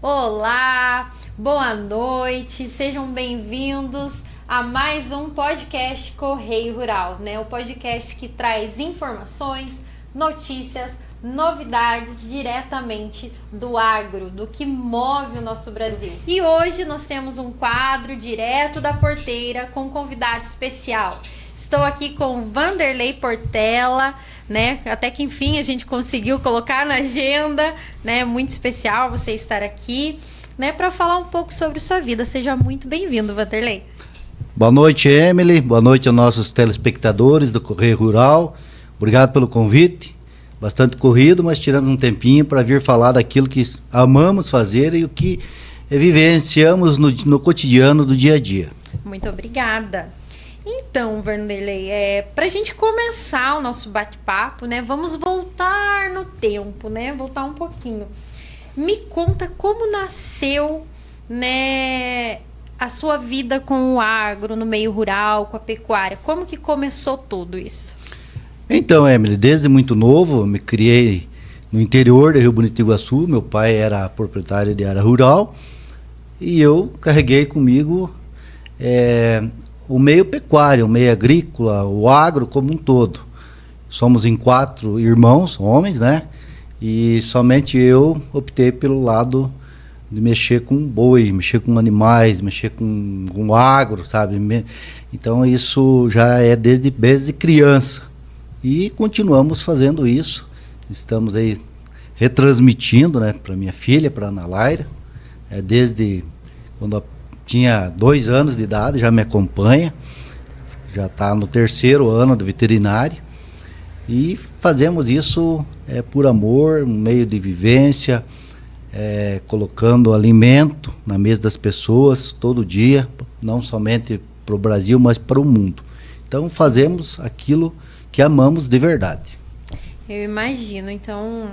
Olá, boa noite, sejam bem-vindos a mais um podcast Correio Rural, né? O podcast que traz informações, notícias, novidades diretamente do agro, do que move o nosso Brasil. E hoje nós temos um quadro direto da porteira com um convidado especial. Estou aqui com Vanderlei Portela, né? Até que enfim a gente conseguiu colocar na agenda, né? Muito especial você estar aqui, né? Para falar um pouco sobre sua vida. Seja muito bem-vindo, Vanderlei. Boa noite, Emily. Boa noite aos nossos telespectadores do Correio Rural. Obrigado pelo convite. Bastante corrido, mas tiramos um tempinho para vir falar daquilo que amamos fazer e o que vivenciamos no cotidiano do dia a dia. Muito obrigada. Então, Vanderlei, para a gente começar o nosso bate-papo, né? Vamos voltar no tempo, né? Voltar um pouquinho. Me conta como nasceu, né, a sua vida com o agro, no meio rural, com a pecuária. Como que começou tudo isso? Então, Emily, desde muito novo, eu me criei no interior de Rio Bonito do Iguaçu. Meu pai era proprietário de área rural e eu carreguei comigo o meio pecuário, o meio agrícola, o agro como um todo. Somos em 4 irmãos, homens, né? E somente eu optei pelo lado de mexer com boi, mexer com animais, mexer com agro, sabe? Então isso já é desde criança. E continuamos fazendo isso. Estamos aí retransmitindo, né, para minha filha, para a Ana Laira. Desde quando eu tinha 2 anos de idade, já me acompanha. Já está no 3º ano de veterinário. E fazemos isso por amor, um meio de vivência, colocando alimento na mesa das pessoas todo dia, não somente para o Brasil, mas para o mundo. Então fazemos aquilo que amamos de verdade. Eu imagino. Então,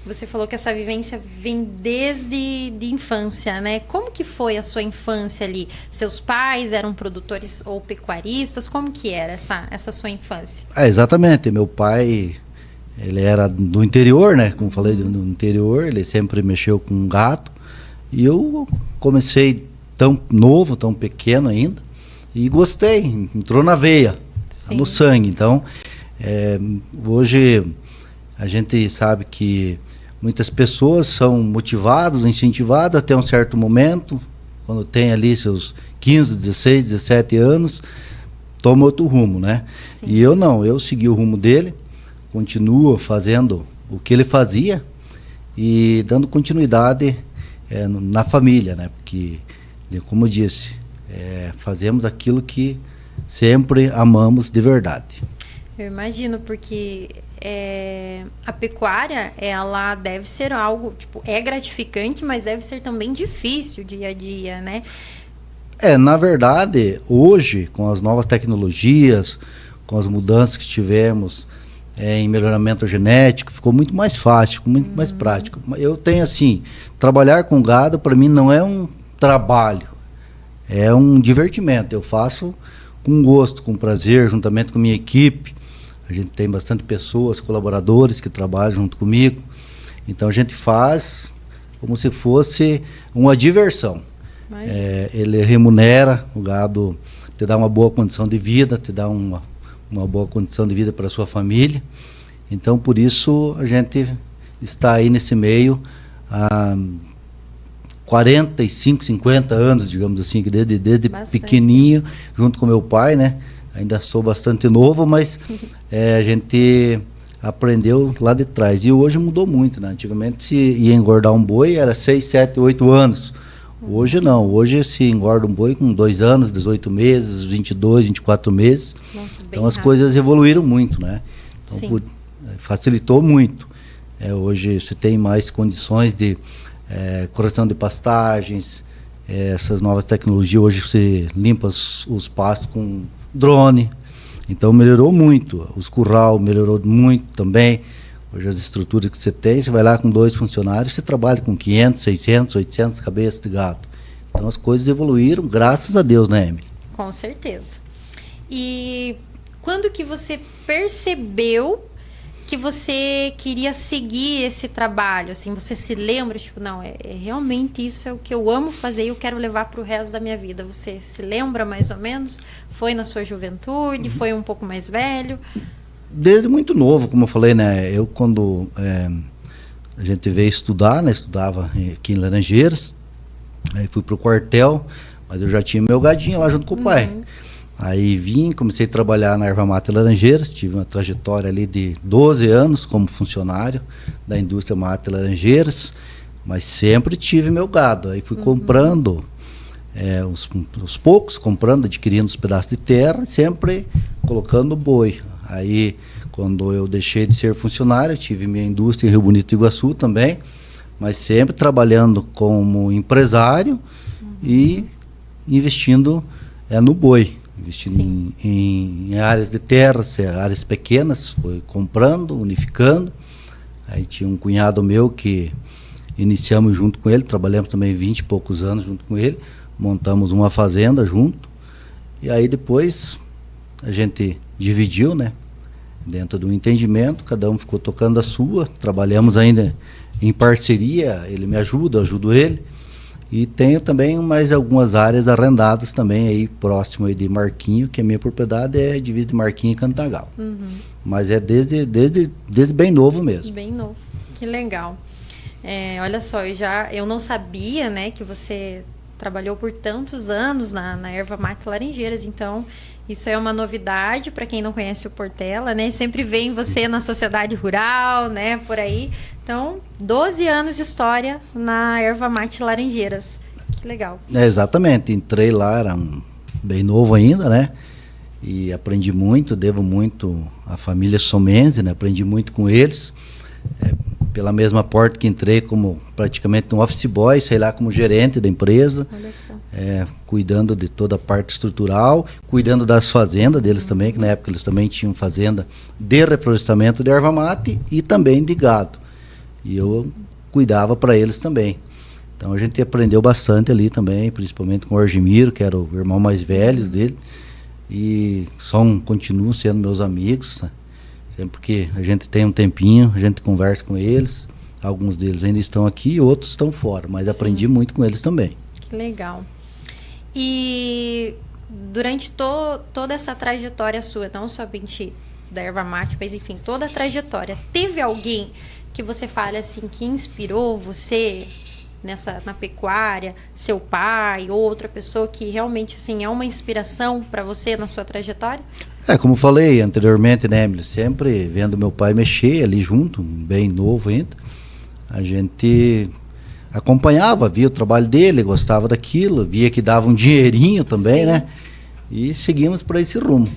você falou que essa vivência vem desde de infância, né? Como que foi a sua infância ali? Seus pais eram produtores ou pecuaristas? Como que era essa sua infância? Exatamente. Meu pai, ele era do interior, né? Como falei, do interior, ele sempre mexeu com gato. E eu comecei tão novo, tão pequeno ainda, e gostei, entrou na veia, no sangue. Então, hoje a gente sabe que muitas pessoas são motivadas, incentivadas até um certo momento, quando tem ali seus 15, 16, 17 anos, toma outro rumo, né? Sim. E eu não, eu segui o rumo dele, continuo fazendo o que ele fazia e dando continuidade na família, né? Porque, como eu disse, fazemos aquilo que sempre amamos de verdade. Eu imagino, porque a pecuária, ela deve ser algo, tipo, é gratificante, mas deve ser também difícil dia a dia, né? Na verdade, hoje, com as novas tecnologias, com as mudanças que tivemos em melhoramento genético, ficou muito mais fácil, muito mais prático. Eu tenho assim, trabalhar com gado para mim não é um trabalho, é um divertimento. Eu faço com gosto, com prazer, juntamente com a minha equipe. A gente tem bastante pessoas, colaboradores que trabalham junto comigo. Então a gente faz como se fosse uma diversão. Ele remunera o gado, te dá uma boa condição de vida, te dá uma boa condição de vida para a sua família. Então por isso a gente está aí nesse meio há 45, 50 anos, digamos assim, que desde pequenininho, junto com meu pai, né? Ainda sou bastante novo, mas a gente aprendeu lá de trás. E hoje mudou muito, né? Antigamente se ia engordar um boi, era 6, 7, 8 anos. Hoje não. Hoje se engorda um boi com 2 anos, 18 meses, 22, 24 meses. Nossa, então as coisas evoluíram muito, né? Então facilitou muito. Hoje você tem mais condições de correção de pastagens, essas novas tecnologias. Hoje você limpa os pastos com drone, então melhorou muito. Os curral melhorou muito também. Hoje as estruturas que você tem, você vai lá com 2 funcionários, você trabalha com 500, 600, 800 cabeças de gado. Então as coisas evoluíram, graças a Deus, né, Emily? Com certeza. E quando que você percebeu que você queria seguir esse trabalho? Assim, você se lembra, tipo, não, realmente isso é o que eu amo fazer e eu quero levar para o resto da minha vida. Você se lembra mais ou menos? Foi na sua juventude? Foi um pouco mais velho? Desde muito novo, como eu falei, né? Eu quando a gente veio estudar, né? Estudava aqui em Laranjeiras, aí fui pro quartel, mas eu já tinha meu gadinho lá junto com o pai. Aí vim, comecei a trabalhar na Erva Mate Laranjeiras, tive uma trajetória ali de 12 anos como funcionário da indústria Mate Laranjeiras, mas sempre tive meu gado. Aí fui comprando, os poucos, comprando, adquirindo os pedaços de terra, sempre colocando boi. Aí, quando eu deixei de ser funcionário, tive minha indústria em Rio Bonito do Iguaçu também, mas sempre trabalhando como empresário e investindo no boi. Investindo em áreas de terras, áreas pequenas, foi comprando, unificando. Aí tinha um cunhado meu que iniciamos junto com ele, trabalhamos também 20 e poucos anos junto com ele, montamos uma fazenda junto. E aí depois a gente dividiu, né? Dentro do entendimento, cada um ficou tocando a sua, trabalhamos ainda em parceria, ele me ajuda, eu ajudo ele. E tenho também mais algumas áreas arrendadas também aí próximo aí de Marquinho, que a minha propriedade é divisa de Marquinho e Cantagal. Mas é desde bem novo mesmo. Bem novo, que legal. Olha só, eu não sabia, né, que você trabalhou por tantos anos na Erva Mate Laranjeiras, então isso é uma novidade para quem não conhece o Portela, né? Sempre vem você na sociedade rural, né, por aí. Então, 12 anos de história na Erva Mate Laranjeiras. Que legal. Exatamente, entrei lá, era bem novo ainda, né? E aprendi muito, devo muito à família Somenzi, né? Aprendi muito com eles. Pela mesma porta que entrei como praticamente um office boy, sei lá, como gerente da empresa. Olha só. Cuidando de toda a parte estrutural, cuidando das fazendas deles também, que na época eles também tinham fazenda de reflorestamento de erva mate e também de gado. E eu cuidava para eles também. Então a gente aprendeu bastante ali também, principalmente com o Argemiro, que era o irmão mais velho dele. E continuam sendo meus amigos, né? Sempre que a gente tem um tempinho, a gente conversa com eles. Alguns deles ainda estão aqui, outros estão fora, mas aprendi muito com eles também. Que legal. E durante toda essa trajetória sua, não somente da erva mate, mas enfim, toda a trajetória, teve alguém que você fale assim, que inspirou você na pecuária, seu pai, ou outra pessoa que realmente assim, é uma inspiração para você na sua trajetória? Como falei anteriormente, né, Emily, sempre vendo meu pai mexer ali junto, bem novo ainda, a gente acompanhava, via o trabalho dele, gostava daquilo, via que dava um dinheirinho também, né? E seguimos para esse rumo.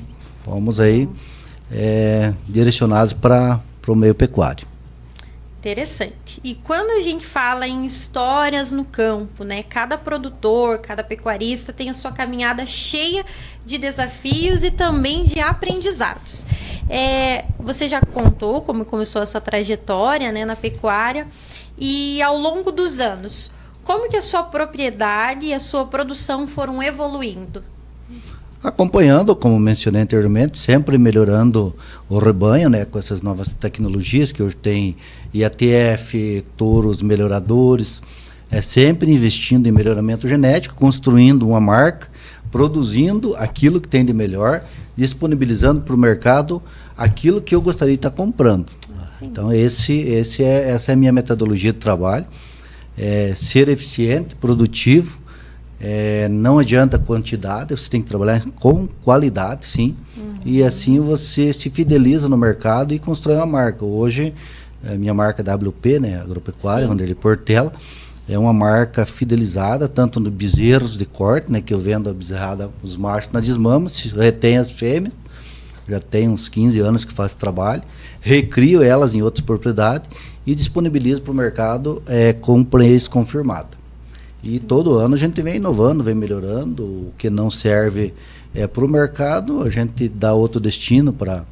Fomos aí direcionados para o meio pecuário. Interessante. E quando a gente fala em histórias no campo, né? Cada produtor, cada pecuarista tem a sua caminhada cheia de desafios e também de aprendizados. Você já contou como começou a sua trajetória, né, na pecuária, e ao longo dos anos, como que a sua propriedade e a sua produção foram evoluindo? Acompanhando, como mencionei anteriormente, sempre melhorando o rebanho, né, com essas novas tecnologias que hoje tem IATF, touros melhoradores, sempre investindo em melhoramento genético, construindo uma marca, produzindo aquilo que tem de melhor, disponibilizando para o mercado aquilo que eu gostaria de estar comprando. Então essa é a minha metodologia de trabalho, ser eficiente, produtivo. Não adianta quantidade, você tem que trabalhar com qualidade, sim. E assim você se fideliza no mercado e constrói uma marca. Hoje, a minha marca WP, né, Agropecuária, Vanderlei Portela, é uma marca fidelizada, tanto no bezerros de corte, né, que eu vendo a bezerrada, os machos na desmama, se retém as fêmeas, já tem uns 15 anos que faço trabalho, recrio elas em outras propriedades e disponibilizo para o mercado com preço confirmado. E todo ano a gente vem inovando, vem melhorando. O que não serve para o mercado, a gente dá outro destino para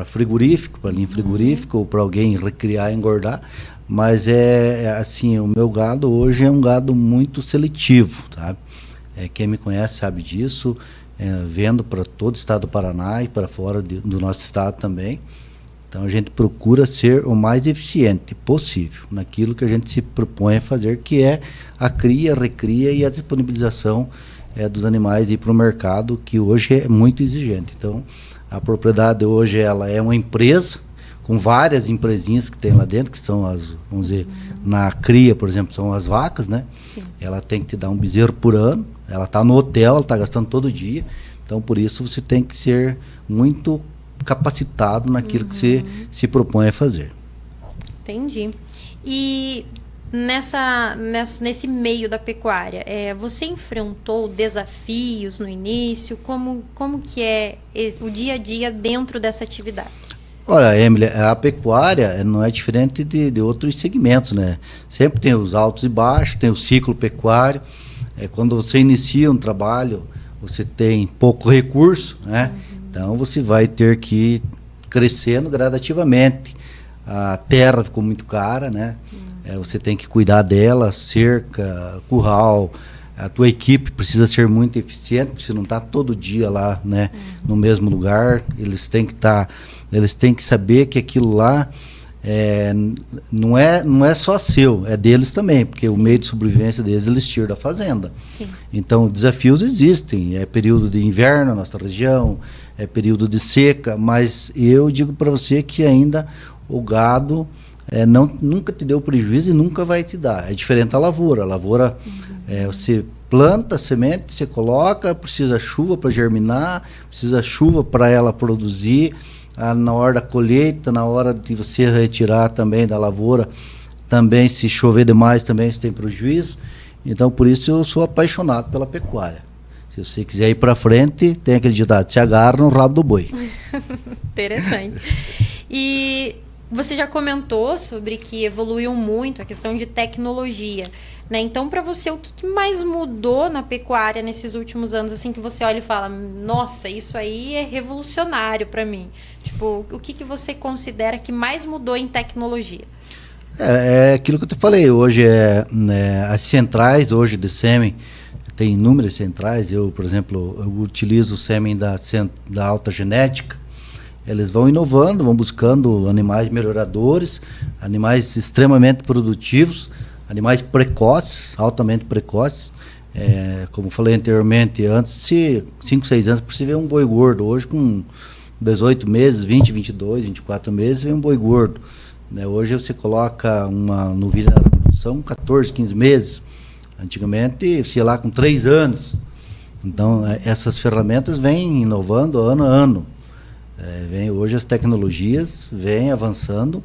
frigorífico, para linha frigorífica, ou para alguém recriar e engordar. Mas assim, o meu gado hoje é um gado muito seletivo, sabe? Quem me conhece sabe disso, vendo para todo o estado do Paraná e para fora do nosso estado também. Então a gente procura ser o mais eficiente possível naquilo que a gente se propõe a fazer, que é a cria, a recria e a disponibilização dos animais para o mercado, que hoje é muito exigente. Então a propriedade hoje ela é uma empresa com várias empresinhas que tem lá dentro, que são as, vamos dizer, na cria, por exemplo, são as vacas, né? Sim. Ela tem que te dar um bezerro por ano, ela está no hotel, ela está gastando todo dia, então por isso você tem que ser muito capacitado naquilo que você se propõe a fazer. Entendi. E nesse meio da pecuária, você enfrentou desafios no início? Como que é o dia a dia dentro dessa atividade? Olha, Emily, a pecuária não é diferente de outros segmentos, né? Sempre tem os altos e baixos, tem o ciclo pecuário. Quando você inicia um trabalho, você tem pouco recurso, né? Então você vai ter que ir crescendo gradativamente. A terra ficou muito cara, né? Você tem que cuidar dela, cerca, curral. A tua equipe precisa ser muito eficiente, porque você não está todo dia lá, né, no mesmo lugar. Eles têm que saber que aquilo lá não é só seu, é deles também, porque Sim. o meio de sobrevivência deles eles tiram da fazenda. Sim. Então, desafios existem. É período de inverno na nossa região, é período de seca, mas eu digo para você que ainda o gado nunca te deu prejuízo e nunca vai te dar. É diferente da lavoura. A lavoura, você planta a semente, você coloca, precisa chuva para germinar, precisa chuva para ela produzir. Na hora da colheita, na hora de você retirar também da lavoura, também se chover demais, também você tem prejuízo. Então, por isso eu sou apaixonado pela pecuária. Se você quiser ir para frente, tem aquele ditado, se agarra no rabo do boi. Interessante. E você já comentou sobre que evoluiu muito a questão de tecnologia, né? Então, para você, o que mais mudou na pecuária nesses últimos anos, assim, que você olha e fala, nossa, isso aí é revolucionário para mim? Tipo, o que você considera que mais mudou em tecnologia? É aquilo que eu te falei, hoje as centrais hoje de sêmen, tem inúmeras centrais. Eu, por exemplo, eu utilizo o sêmen da alta genética. Eles vão inovando, vão buscando animais melhoradores, animais extremamente produtivos, animais precoces, altamente precoces. Como falei anteriormente, antes, 5, 6 anos, por se ver um boi gordo. Hoje, com 18 meses, 20, 22, 24 meses, vem um boi gordo. Hoje você coloca uma novilha na reprodução 14, 15 meses. Antigamente, sei lá, com 3 anos. Então, essas ferramentas vêm inovando ano a ano. Hoje as tecnologias vêm avançando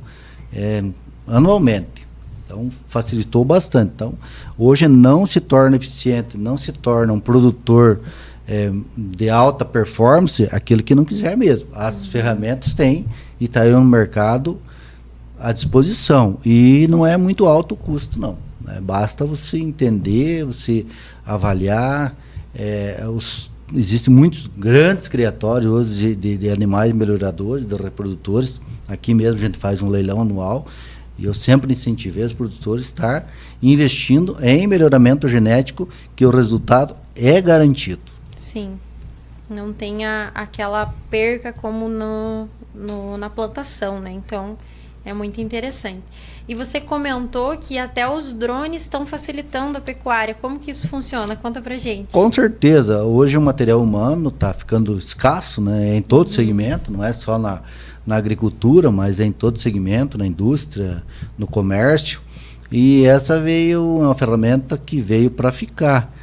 anualmente. Então, facilitou bastante. Então, hoje não se torna eficiente, não se torna um produtor de alta performance aquele que não quiser mesmo. As ferramentas têm e está aí no mercado à disposição. E não é muito alto o custo, não. Basta você entender, você avaliar. Existem muitos grandes criatórios hoje de animais melhoradores, de reprodutores. Aqui mesmo a gente faz um leilão anual e eu sempre incentivei os produtores a estar investindo em melhoramento genético, que o resultado é garantido. Sim, não tem aquela perca como na plantação, né? Então é muito interessante. E você comentou que até os drones estão facilitando a pecuária. Como que isso funciona? Conta pra gente. Com certeza. Hoje o material humano está ficando escasso, né? Em todo segmento, não é só na agricultura, mas em todo segmento, na indústria, no comércio. E essa veio uma ferramenta que veio para ficar.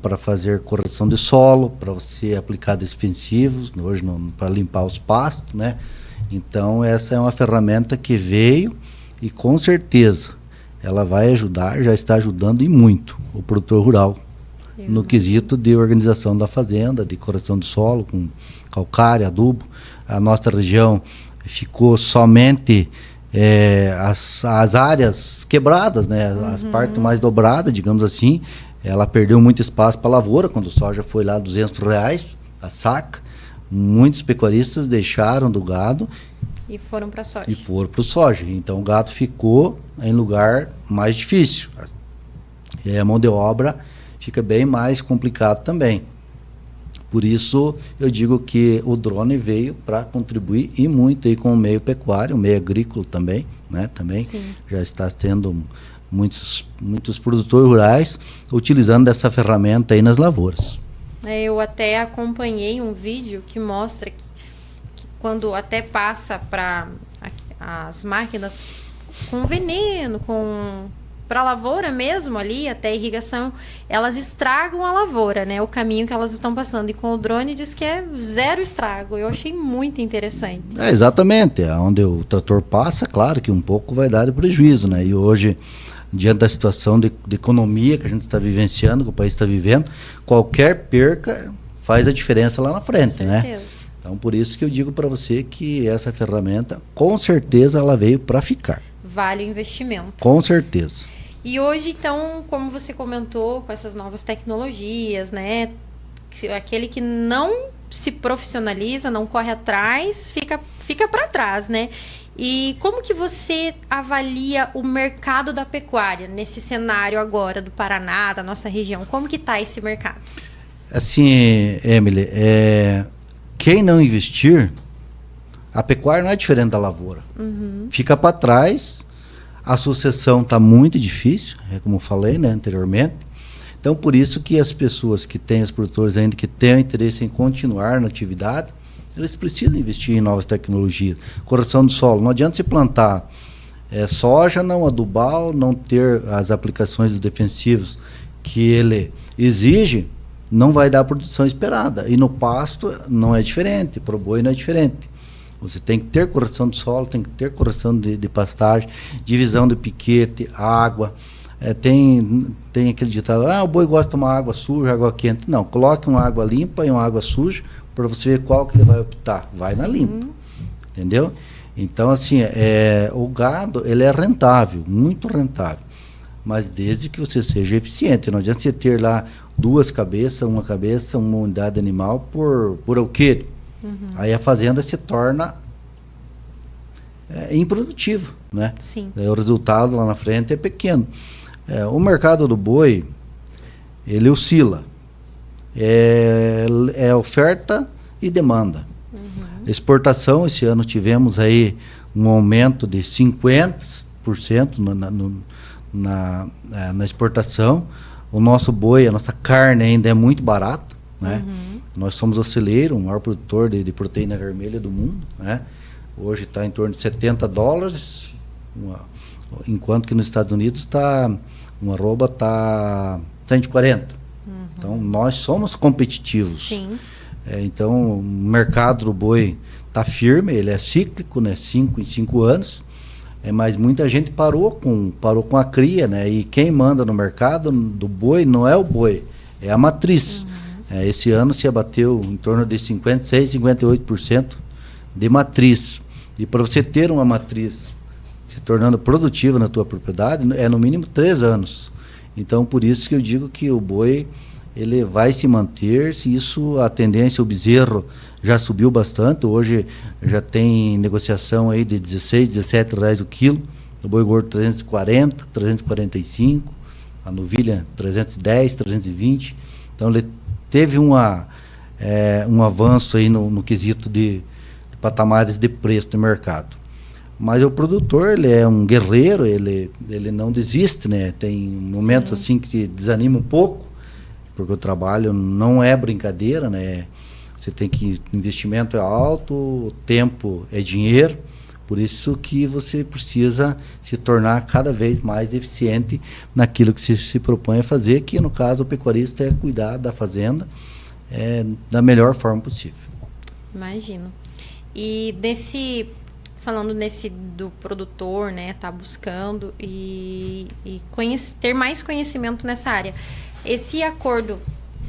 Para fazer correção de solo, para você aplicar defensivos, hoje para limpar os pastos, né? Então essa é uma ferramenta que veio e com certeza ela vai ajudar, já está ajudando e muito o produtor rural no quesito de organização da fazenda, de correção de solo com calcário, adubo. A nossa região ficou somente as áreas quebradas, né? As partes mais dobradas, digamos assim. Ela perdeu muito espaço para a lavoura, quando o soja foi lá R$200 a saca. Muitos pecuaristas deixaram do gado e foram para soja. E foram para o soja. Então o gado ficou em lugar mais difícil. E a mão de obra fica bem mais complicado também. Por isso, eu digo que o drone veio para contribuir e muito aí com o meio pecuário, o meio agrícola também, né? Também já está tendo muitos produtores rurais utilizando essa ferramenta aí nas lavouras. Eu até acompanhei um vídeo que mostra que quando até passa para as máquinas com veneno, para a lavoura mesmo ali, até a irrigação, elas estragam a lavoura, né? O caminho que elas estão passando. E com o drone diz que é zero estrago. Eu achei muito interessante. Exatamente. Onde o trator passa, claro que um pouco vai dar de prejuízo, né? E hoje, diante da situação de economia que a gente está vivenciando, que o país está vivendo, qualquer perca faz a diferença lá na frente, né? Então, por isso que eu digo para você que essa ferramenta, com certeza, ela veio para ficar. Vale o investimento. Com certeza. E hoje, então, como você comentou, com essas novas tecnologias, né? Aquele que não se profissionaliza, não corre atrás, fica para trás, né? E como que você avalia o mercado da pecuária nesse cenário agora do Paraná, da nossa região? Como que está esse mercado? Assim, Emily, quem não investir, a pecuária não é diferente da lavoura. Fica para trás, a sucessão está muito difícil, como eu falei, né, anteriormente. Então, por isso que as pessoas que têm, os produtores ainda que têm interesse em continuar na atividade, eles precisam investir em novas tecnologias. Correção do solo, não adianta se plantar soja, não adubar, não ter as aplicações defensivas que ele exige, não vai dar a produção esperada. E no pasto não é diferente, para o boi não é diferente. Você tem que ter correção do solo, tem que ter correção de pastagem, divisão de piquete, água. Tem aquele ditado, o boi gosta de tomar água suja, água quente. Não, coloque uma água limpa e uma água suja para você ver qual que ele vai optar. Vai na limpa, entendeu? Então, assim, o gado, ele é rentável, muito rentável. Mas desde que você seja eficiente. Não adianta você ter lá duas cabeças, uma unidade animal por alqueire. Aí a fazenda se torna improdutiva, né? Sim. Daí o resultado lá na frente é pequeno. O mercado do boi, ele oscila. É oferta e demanda. Exportação, esse ano tivemos aí um aumento de 50% na exportação. O nosso boi, a nossa carne ainda é muito barata, né? Nós somos o celeiro, o maior produtor de proteína vermelha do mundo, né? Hoje está em torno de $70, enquanto que nos Estados Unidos uma arroba está 140. Então, nós somos competitivos. Sim. Então, o mercado do boi está firme, ele é cíclico, né? 5 em 5 anos. Mas muita gente parou com a cria, né? E quem manda no mercado do boi não é o boi, é a matriz. Esse ano se abateu em torno de 56%, 58% de matriz. E para você ter uma matriz se tornando produtiva na tua propriedade, é no mínimo 3 anos. Então, por isso que eu digo que o boi, ele vai se manter. Se isso, a tendência, o bezerro já subiu bastante. Hoje já tem negociação aí de 16, 17 reais o quilo. O boi gordo 340, 345. A novilha 310, 320. Então, ele teve um avanço aí no quesito de patamares de preço do mercado. Mas o produtor, ele é um guerreiro, ele não desiste, né? Tem momentos assim que desanima um pouco, porque o trabalho não é brincadeira, né? Você tem que, o investimento é alto, o tempo é dinheiro, por isso que você precisa se tornar cada vez mais eficiente naquilo que se propõe a fazer, que no caso o pecuarista é cuidar da fazenda da melhor forma possível. Imagino. E falando do produtor, né, tá buscando e ter mais conhecimento nessa área. Esse acordo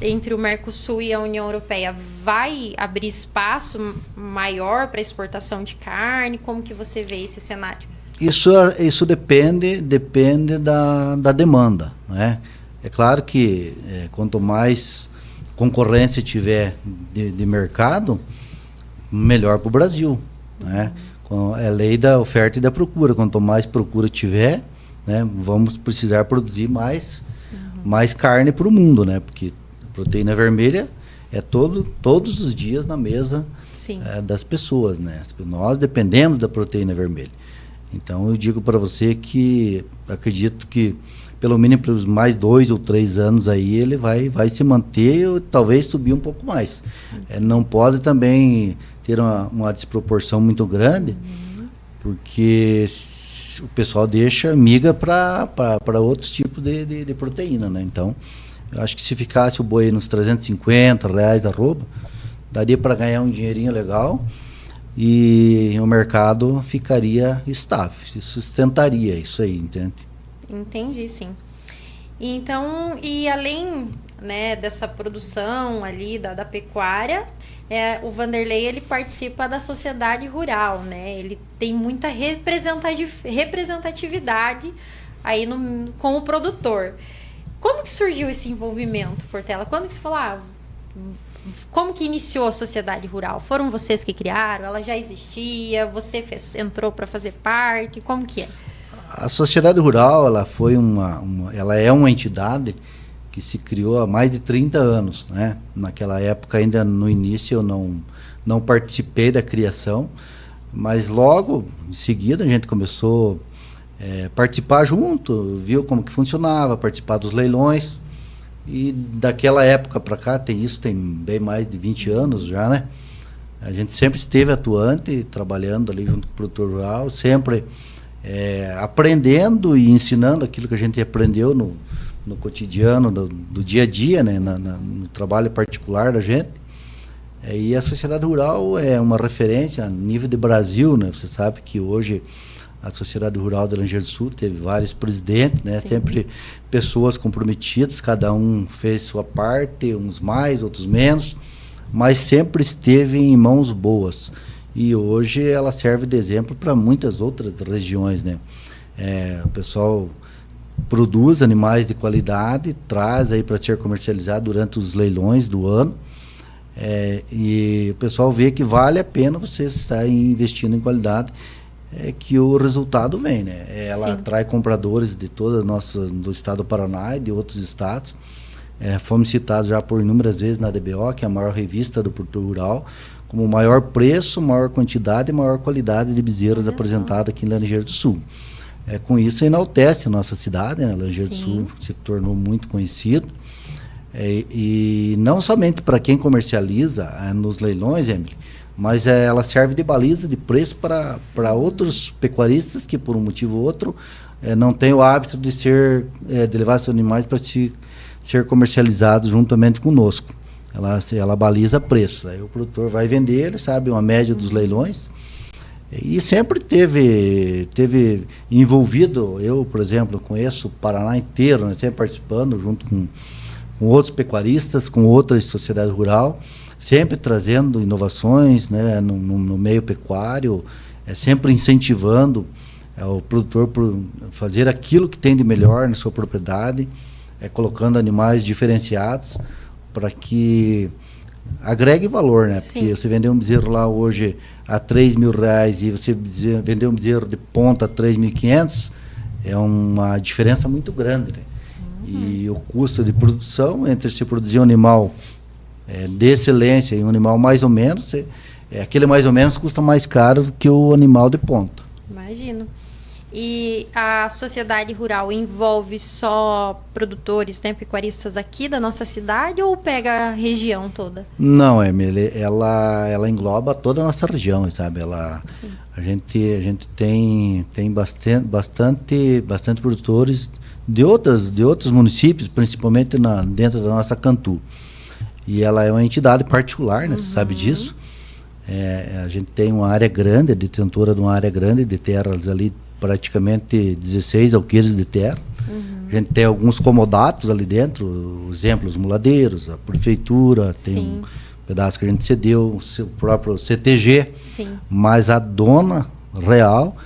entre o Mercosul e a União Europeia vai abrir espaço maior para exportação de carne? Como que você vê esse cenário? Isso depende da demanda, né? É claro que quanto mais concorrência tiver de mercado, melhor para o Brasil, né? É a lei da oferta e da procura. Quanto mais procura tiver, né, vamos precisar produzir mais carne para o mundo, né? Porque a proteína vermelha todos os dias na mesa das pessoas, né? Nós dependemos da proteína vermelha. Então eu digo para você que acredito que pelo mínimo pelos mais 2 ou 3 anos aí ele vai se manter ou talvez subir um pouco mais. Não pode também ter uma desproporção muito grande, porque o pessoal migra para outros tipos de proteína, né? Então, eu acho que se ficasse o boi nos R$350 arroba, daria para ganhar um dinheirinho legal e o mercado ficaria estável, se sustentaria isso aí, entende? Entendi, sim. Então, e além, né, dessa produção ali da pecuária, o Vanderlei ele participa da sociedade rural, né? Ele tem muita representatividade aí com o produtor. Como que surgiu esse envolvimento, Portela? Quando que você falou, como que iniciou a sociedade rural? Foram vocês que criaram? Ela já existia? Você entrou para fazer parte? Como que é? A sociedade rural, ela é uma entidade que se criou há mais de 30 anos, né? Naquela época, ainda no início, eu não participei da criação, mas logo em seguida a gente começou a participar junto, viu como que funcionava, participar dos leilões, e daquela época para cá, tem bem mais de 20 anos já, né? A gente sempre esteve atuante, trabalhando ali junto com o produtor rural, sempre aprendendo e ensinando aquilo que a gente aprendeu no cotidiano, do dia a dia, né? No trabalho particular da gente. E a sociedade rural é uma referência a nível de Brasil, né? Você sabe que hoje a sociedade rural da Laranjeira do Sul teve vários presidentes, né? Sempre pessoas comprometidas, cada um fez sua parte, uns mais, outros menos, mas sempre esteve em mãos boas. E hoje ela serve de exemplo para muitas outras regiões, né? O pessoal produz animais de qualidade, traz aí para ser comercializado durante os leilões do ano, e o pessoal vê que vale a pena você estar investindo em qualidade, que o resultado vem, né? Ela atrai compradores de do estado do Paraná e de outros estados. Fomos citados já por inúmeras vezes na DBO, que é a maior revista do produtor rural, como maior preço, maior quantidade e maior qualidade de bezerros apresentado aqui em Laranjeira do Sul. Com isso enaltece a nossa cidade, né? Laranjeira do Sul se tornou muito conhecido. E não somente para quem comercializa nos leilões, Emily, mas ela serve de baliza de preço para outros pecuaristas que, por um motivo ou outro, não têm o hábito de levar seus animais para ser comercializados juntamente conosco. Ela baliza preço. Aí o produtor vai vender, ele sabe uma média dos leilões. E sempre teve envolvido, eu, por exemplo, conheço o Paraná inteiro, né, sempre participando junto com outros pecuaristas, com outras sociedades rurais, sempre trazendo inovações, né, no meio pecuário, sempre incentivando o produtor por fazer aquilo que tem de melhor na sua propriedade, colocando animais diferenciados para que agregue valor, né? Porque você vender um bezerro lá hoje a R$3.000 e você vender um bezerro de ponta a 3.500, é uma diferença muito grande, né? E o custo de produção, entre se produzir um animal de excelência e um animal mais ou menos, aquele mais ou menos custa mais caro do que o animal de ponta. Imagino. E a sociedade rural envolve só produtores, né, pecuaristas aqui da nossa cidade ou pega a região toda? Não, Emily, ela engloba toda a nossa região, sabe? A gente tem bastante produtores de outros municípios, principalmente dentro da nossa Cantu. E ela é uma entidade particular, né? Você sabe disso. A gente tem uma área grande, a detentora de uma área grande de terras ali, praticamente 16 alqueires de terra. A gente tem alguns comodatos ali dentro, exemplos, muladeiros, a prefeitura, tem um pedaço que a gente cedeu, o seu próprio CTG, mas a dona real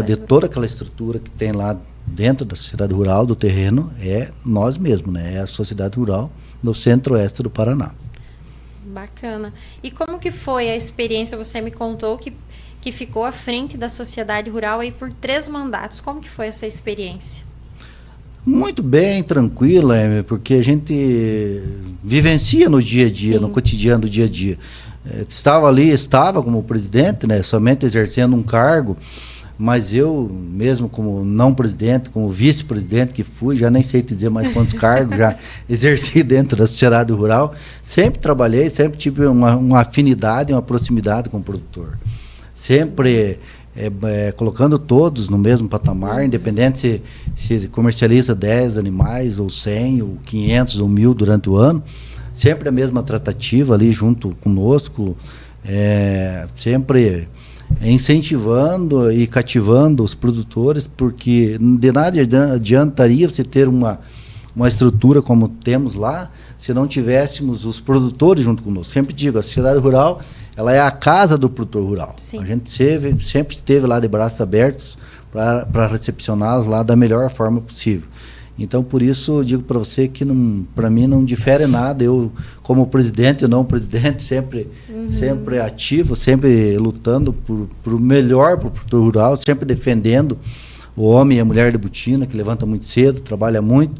de toda aquela estrutura que tem lá dentro da sociedade rural, do terreno, é nós mesmos, né? É a sociedade rural do centro-oeste do Paraná. Bacana. E como que foi a experiência? Você me contou que ficou à frente da sociedade rural aí por 3 mandatos. Como que foi essa experiência? Muito bem, tranquila, porque a gente vivencia no dia a dia, no cotidiano do dia a dia. Estava como presidente, né, somente exercendo um cargo, mas eu mesmo como não presidente, como vice-presidente que fui, já nem sei dizer mais quantos cargos já exerci dentro da sociedade rural, sempre trabalhei, sempre tive uma afinidade, uma proximidade com o produtor. Sempre colocando todos no mesmo patamar, independente se comercializa 10 animais, ou 100, ou 500, ou 1.000 durante o ano, sempre a mesma tratativa ali junto conosco, sempre incentivando e cativando os produtores, porque de nada adiantaria você ter uma estrutura como temos lá, se não tivéssemos os produtores junto conosco. Sempre digo, a sociedade rural, ela é a casa do produtor rural. Sim. A gente sempre esteve lá de braços abertos para recepcioná-los lá da melhor forma possível. Então, por isso, eu digo para você que para mim não difere nada. Eu, como presidente e não presidente, sempre ativo, sempre lutando por melhor para o produtor rural, sempre defendendo o homem e a mulher de botina, que levanta muito cedo, trabalha muito,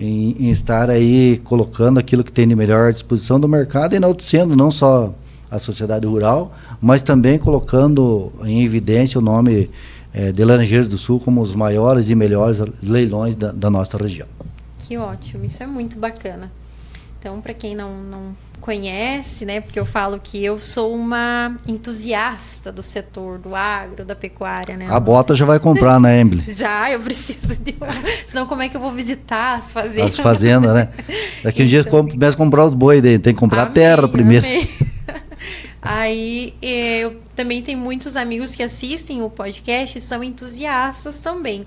em estar aí colocando aquilo que tem de melhor à disposição do mercado, enaltecendo não só a sociedade rural, mas também colocando em evidência o nome de Laranjeiras do Sul como os maiores e melhores leilões da nossa região. Que ótimo, isso é muito bacana. Então, para quem não conhece, né, porque eu falo que eu sou uma entusiasta do setor do agro, da pecuária, né? A bota já vai comprar, né, Emily? Já, eu preciso de uma. Senão, como é que eu vou visitar as fazendas? As fazendas, né? Daqui a um dia começa a comprar os bois, tem que comprar a terra primeiro. Aí, eu também tenho muitos amigos que assistem o podcast e são entusiastas também.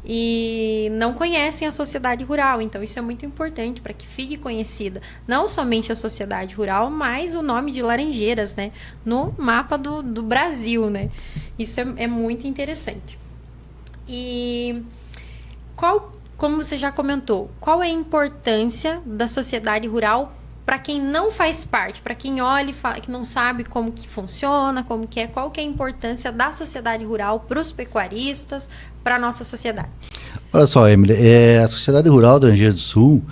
E não conhecem a sociedade rural. Então, isso é muito importante para que fique conhecida não somente a sociedade rural, mas o nome de Laranjeiras, né? No mapa do Brasil, né? Isso é muito interessante. E como você já comentou, qual é a importância da sociedade rural para quem não faz parte, para quem olha e fala que não sabe como que funciona, qual que é a importância da sociedade rural para os pecuaristas, para a nossa sociedade? Olha só, Emily, a sociedade rural do Laranjeiras do Sul,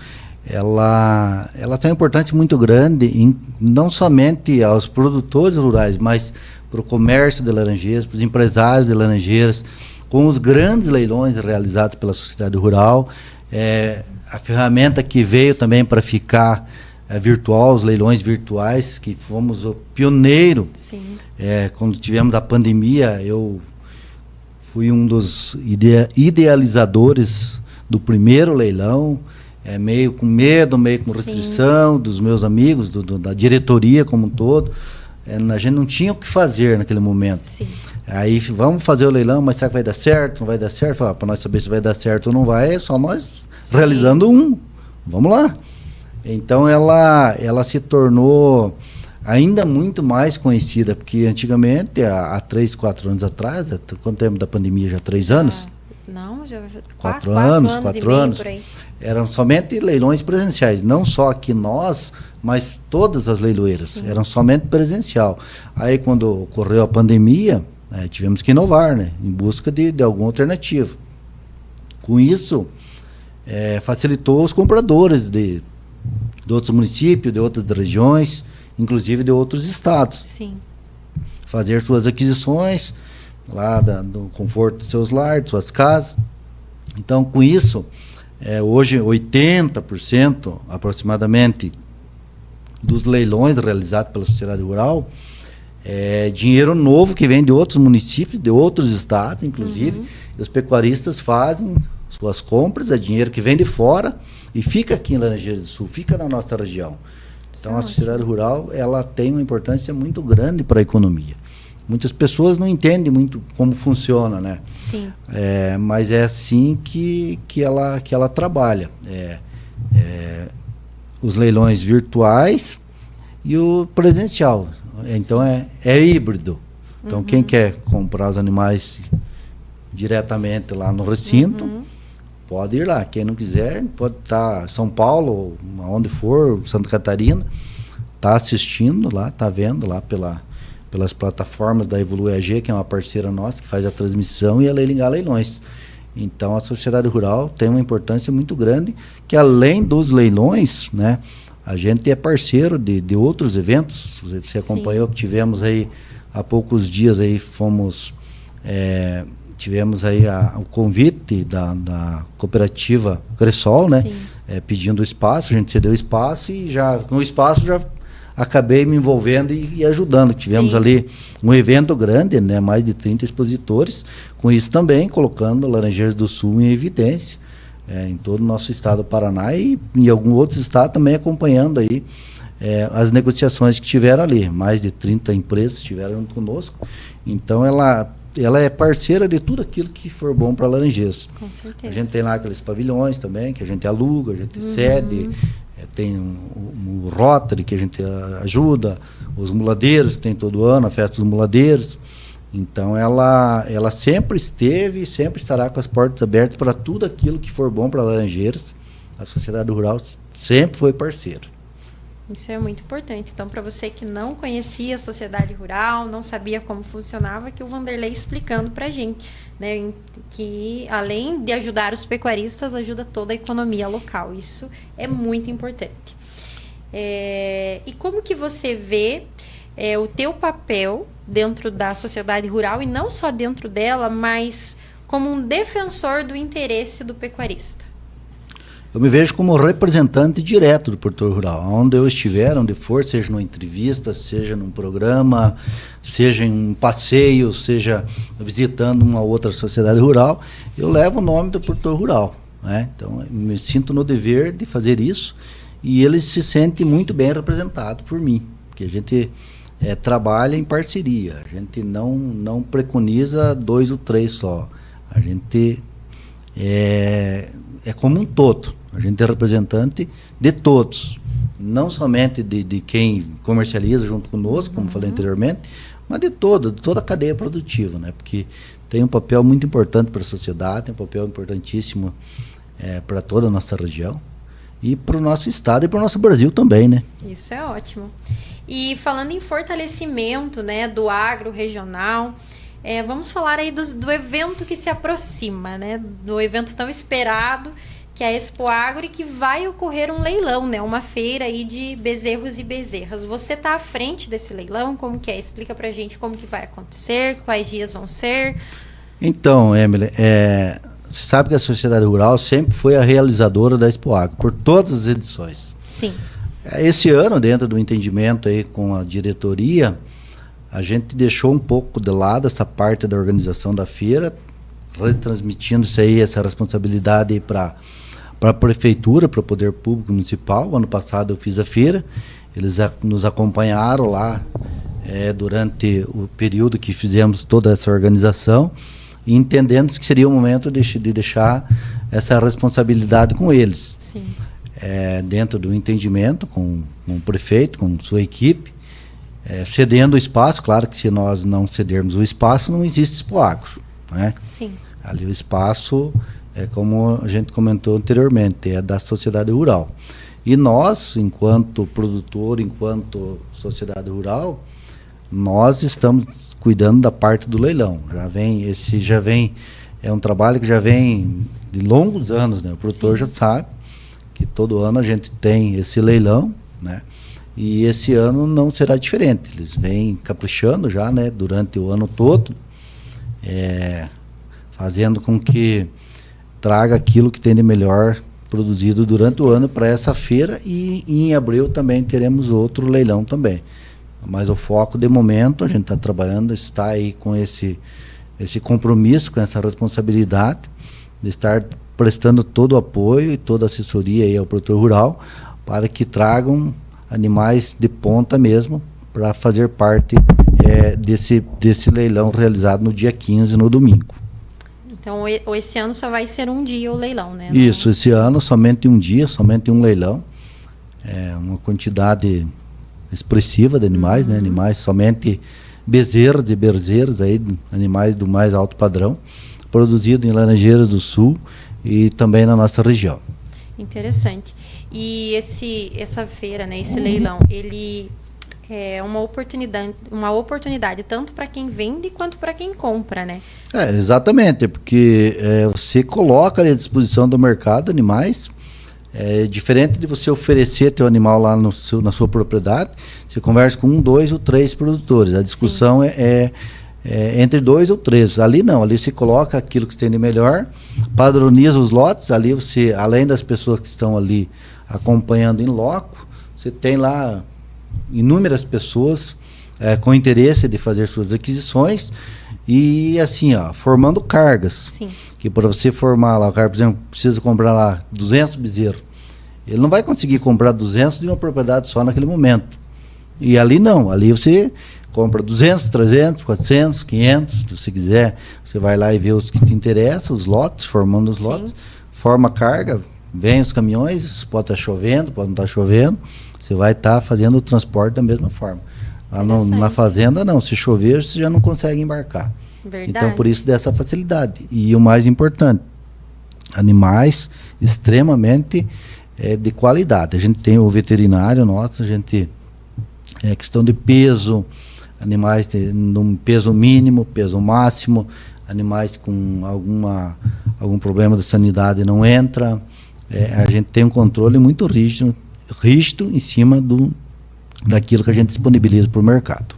ela tem uma importância muito grande, não somente aos produtores rurais, mas para o comércio de Laranjeiras, para os empresários de Laranjeiras, com os grandes leilões realizados pela sociedade rural, a ferramenta que veio também para ficar virtual, os leilões virtuais, que fomos o pioneiro. Sim. Quando tivemos a pandemia, eu fui um dos idealizadores do primeiro leilão, meio com medo, meio com restrição. Sim. Dos meus amigos, da diretoria como um todo. A gente não tinha o que fazer naquele momento. Sim. Aí vamos fazer o leilão, mas será que vai dar certo? Não vai dar certo? Para nós saber se vai dar certo ou não vai, é só nós realizando um. Vamos lá. Então ela se tornou ainda muito mais conhecida, porque antigamente, há 3, 4 anos atrás, quanto tempo da pandemia? Já 3 anos? Não, já 4 anos. Por aí. Eram somente leilões presenciais, não só aqui nós, mas todas as leiloeiras. Sim. Eram somente presencial. Aí quando ocorreu a pandemia, tivemos que inovar, né, em busca de alguma alternativa. Com isso, facilitou os compradores de outros municípios, de outras regiões, inclusive de outros estados. Sim. Fazer suas aquisições lá do conforto dos seus lares, de suas casas. Então, com isso, hoje 80% aproximadamente dos leilões realizados pela sociedade rural é dinheiro novo que vem de outros municípios, de outros estados, inclusive. Uhum. E os pecuaristas fazem suas compras, é dinheiro que vem de fora e fica aqui em Laranjeiras do Sul, fica na nossa região. Então, a sociedade rural, ela tem uma importância muito grande para a economia. Muitas pessoas não entendem muito como funciona, né? Sim. Mas é assim que ela trabalha. Os leilões virtuais e o presencial. Então, é híbrido. Então, quem quer comprar os animais diretamente lá no recinto, pode ir lá. Quem não quiser, pode estar em São Paulo, onde for, Santa Catarina, está assistindo lá, está vendo lá pelas plataformas da Evolu EAG, que é uma parceira nossa, que faz a transmissão, e a Leilingar Leilões. Então a sociedade rural tem uma importância muito grande, que além dos leilões, né, a gente é parceiro de outros eventos. Você acompanhou que tivemos aí há poucos dias aí tivemos aí o convite da cooperativa Cressol, né, pedindo espaço, a gente cedeu espaço e já no espaço já acabei me envolvendo e ajudando. Tivemos ali um evento grande, né, mais de 30 expositores, com isso também colocando Laranjeiras do Sul em evidência, em todo o nosso estado do Paraná e em alguns outros estados também acompanhando aí as negociações que tiveram ali. Mais de 30 empresas estiveram junto conosco. Então ela é parceira de tudo aquilo que for bom para Laranjeiras. Com certeza. A gente tem lá aqueles pavilhões também, que a gente aluga, a gente cede, tem o Rotary, que a gente ajuda, os muladeiros, que tem todo ano, a festa dos muladeiros. Então ela sempre esteve e sempre estará com as portas abertas para tudo aquilo que for bom para Laranjeiras. A sociedade rural sempre foi parceira. Isso é muito importante. Então, para você que não conhecia a sociedade rural, não sabia como funcionava, que o Vanderlei explicando para a gente, né, que além de ajudar os pecuaristas, ajuda toda a economia local. Isso é muito importante. E como que você vê o teu papel dentro da sociedade rural, e não só dentro dela, mas como um defensor do interesse do pecuarista? Eu me vejo como representante direto do produtor rural. Onde eu estiver, onde for, seja numa entrevista, seja num programa, seja em um passeio, seja visitando uma outra sociedade rural, eu levo o nome do produtor rural, né? Então, eu me sinto no dever de fazer isso e ele se sente muito bem representado por mim, porque a gente trabalha em parceria, a gente não preconiza 2 ou 3 só, a gente é como um todo. A gente é representante de todos, não somente de quem comercializa junto conosco, como falei anteriormente, mas de toda a cadeia produtiva, né? Porque tem um papel muito importante para a sociedade, tem um papel importantíssimo para toda a nossa região e para o nosso estado e para o nosso Brasil também, né? Isso é ótimo. E falando em fortalecimento, né, do agro regional, vamos falar aí do evento que se aproxima, né? Do evento tão esperado, que é a Expo Agro, e que vai ocorrer um leilão, né? Uma feira aí de bezerros e bezerras. Você está à frente desse leilão? Como que é? Explica pra gente como que vai acontecer, quais dias vão ser. Então, Emily, você sabe que a Sociedade Rural sempre foi a realizadora da Expo Agro, por todas as edições. Sim. Esse ano, dentro do entendimento aí com a diretoria, a gente deixou um pouco de lado essa parte da organização da feira, retransmitindo isso aí, essa responsabilidade para a prefeitura, para o poder público municipal. Ano passado eu fiz a feira, eles nos acompanharam lá durante o período que fizemos toda essa organização, e entendendo que seria o momento de deixar essa responsabilidade com eles. Sim. Dentro do entendimento com o prefeito, com sua equipe, cedendo o espaço. Claro que se nós não cedermos o espaço, não existe Expo Agro, né? Sim. Ali o espaço, como a gente comentou anteriormente, é da sociedade rural. E nós, enquanto produtor, enquanto sociedade rural, nós estamos cuidando da parte do leilão. É um trabalho que já vem de longos anos, né? O produtor já sabe que todo ano a gente tem esse leilão, né? E esse ano não será diferente. Eles vêm caprichando já, né? Durante o ano todo, fazendo com que traga aquilo que tem de melhor produzido durante o ano para essa feira, e em abril também teremos outro leilão também. Mas o foco, de momento, a gente está trabalhando, está aí com esse compromisso, com essa responsabilidade de estar prestando todo o apoio e toda a assessoria aí ao produtor rural para que tragam animais de ponta mesmo para fazer parte desse leilão realizado no dia 15, no domingo. Então, esse ano só vai ser um dia o leilão, né? Isso, esse ano somente um dia, somente um leilão. Uma quantidade expressiva de animais, né? Animais somente bezerros e bezerras, aí, animais do mais alto padrão, produzido em Laranjeiras do Sul e também na nossa região. Interessante. E essa feira, né, esse leilão, ele uma oportunidade tanto para quem vende quanto para quem compra, né? Exatamente, porque você coloca ali à disposição do mercado animais, diferente de você oferecer teu animal lá na sua propriedade, você conversa com 1, 2 ou 3 produtores. A discussão é entre 2 ou 3. Ali não, ali você coloca aquilo que você tem de melhor, padroniza os lotes, ali você, além das pessoas que estão ali acompanhando em loco, você tem lá inúmeras pessoas com interesse de fazer suas aquisições e assim, formando cargas. Sim. Que para você formar lá, o cara, por exemplo, precisa comprar lá 200 bezerros. Ele não vai conseguir comprar 200 de uma propriedade só naquele momento. E ali não, ali você compra 200, 300, 400, 500, se você quiser. Você vai lá e vê os que te interessam, os lotes, formando os lotes, forma a carga, vem os caminhões, pode estar chovendo, pode não estar chovendo, você vai estar fazendo o transporte da mesma forma. Lá na fazenda não, se chover você já não consegue embarcar. Verdade. Então por isso dessa facilidade. E o mais importante, animais extremamente de qualidade. A gente tem o veterinário nosso, a gente questão de peso, animais num peso mínimo, peso máximo, animais com algum problema de sanidade não entra. A gente tem um controle muito rígido em cima daquilo que a gente disponibiliza para o mercado.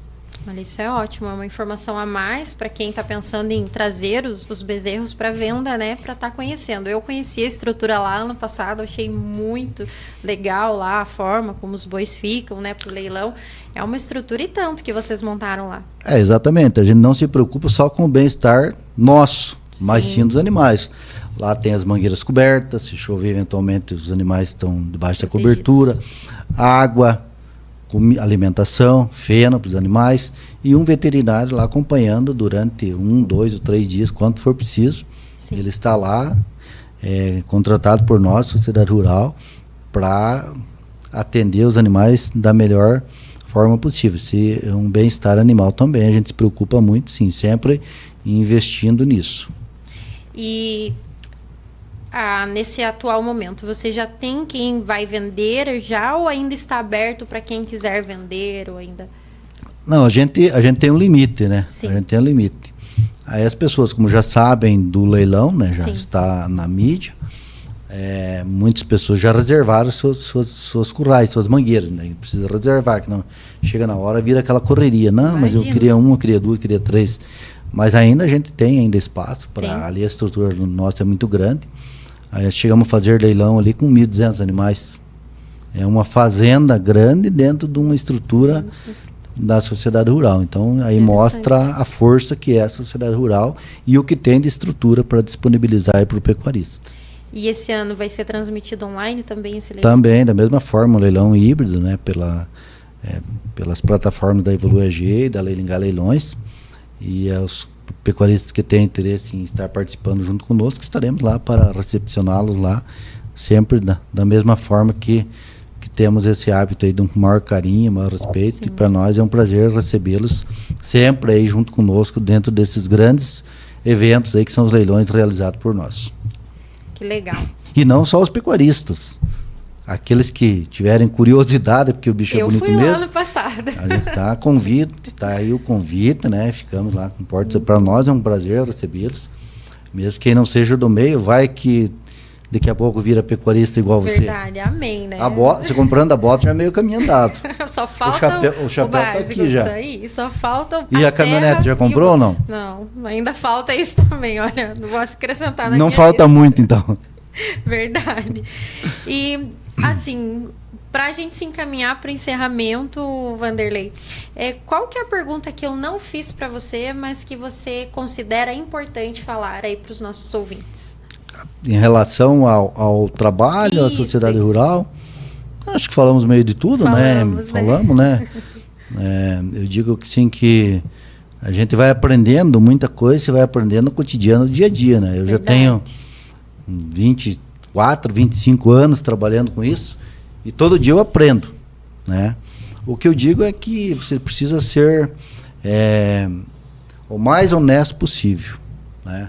Olha, isso é ótimo, é uma informação a mais para quem está pensando em trazer os bezerros para venda, né, para estar conhecendo. Eu conheci a estrutura lá ano passado, achei muito legal lá a forma como os bois ficam, né, para o leilão. É uma estrutura e tanto que vocês montaram lá. Exatamente, a gente não se preocupa só com o bem-estar nosso, mas sim dos animais. Lá tem as mangueiras cobertas, se chover eventualmente os animais estão debaixo da cobertura, água, alimentação, feno para os animais e um veterinário lá acompanhando durante 1, 2 ou 3 dias, quanto for preciso. Sim. Ele está lá, contratado por nós, Sociedade Rural, para atender os animais da melhor forma possível. Se é um bem-estar animal também, a gente se preocupa muito, sim, sempre investindo nisso. E nesse atual momento, você já tem quem vai vender já ou ainda está aberto para quem quiser vender ou ainda? Não, a gente tem um limite, né? Sim. A gente tem um limite. Aí as pessoas, como já sabem do leilão, né? Já está na mídia, muitas pessoas já reservaram seus currais, suas mangueiras, né? Precisa reservar, que não chega na hora, vira aquela correria. Não, mas eu queria 1, eu queria 2, eu queria 3. Mas ainda a gente tem espaço para ali, a estrutura nossa é muito grande. Aí chegamos a fazer leilão ali com 1.200 animais. É uma fazenda grande dentro de uma estrutura da sociedade rural. Então, aí mostra a força que é a sociedade rural e o que tem de estrutura para disponibilizar para o pecuarista. E esse ano vai ser transmitido online também esse leilão? Também, da mesma forma, um leilão híbrido, né, pelas plataformas da Evolu EG e da Leilingar Leilões. E os pecuaristas que têm interesse em estar participando junto conosco, estaremos lá para recepcioná-los lá, sempre da mesma forma que temos esse hábito aí de um maior carinho, maior respeito. Sim. E para nós é um prazer recebê-los sempre aí junto conosco dentro desses grandes eventos aí que são os leilões realizados por nós. Que legal. E não só os pecuaristas. Aqueles que tiverem curiosidade, porque o bicho é bonito mesmo. Eu fui lá ano passado. A gente está aí o convite, né? Ficamos lá com portas. Para nós é um prazer recebê-los. Mesmo quem não seja do meio, vai que daqui a pouco vira pecuarista igual você. Verdade, amém, né? Você comprando a bota já é meio caminho andado. Só falta o chapéu está aqui já. Aí, só falta e a caminhonete já comprou ou não? Não, ainda falta isso também, olha. Não vou acrescentar na Não falta vida. Muito, então. Verdade. E, assim, para a gente se encaminhar para o encerramento, Vanderlei, qual que é a pergunta que eu não fiz para você, mas que você considera importante falar aí para os nossos ouvintes? Em relação ao trabalho, à sociedade rural, acho que falamos meio de tudo, Falamos, né? Eu digo que sim, que a gente vai aprendendo muita coisa, você vai aprendendo no cotidiano, no dia a dia, né? Eu já tenho 24, 25 anos trabalhando com isso e todo dia eu aprendo, né? O que eu digo é que você precisa ser o mais honesto possível, né?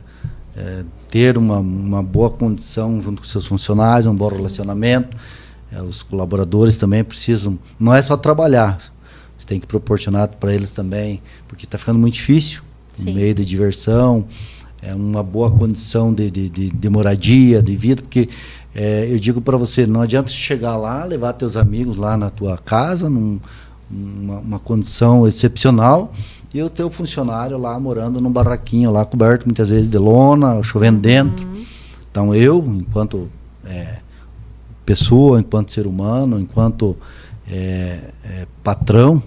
Ter uma boa condição junto com seus funcionários, um bom relacionamento. Os colaboradores também precisam, não é só trabalhar, você tem que proporcionar para eles também, porque está ficando muito difícil, Sim. no meio de diversão, uma boa condição de moradia, de vida, porque eu digo para você, não adianta você chegar lá, levar teus amigos lá na tua casa, uma condição excepcional, e o teu funcionário lá morando num barraquinho lá, coberto muitas vezes de lona, chovendo dentro. Então eu, enquanto pessoa, enquanto ser humano, enquanto patrão,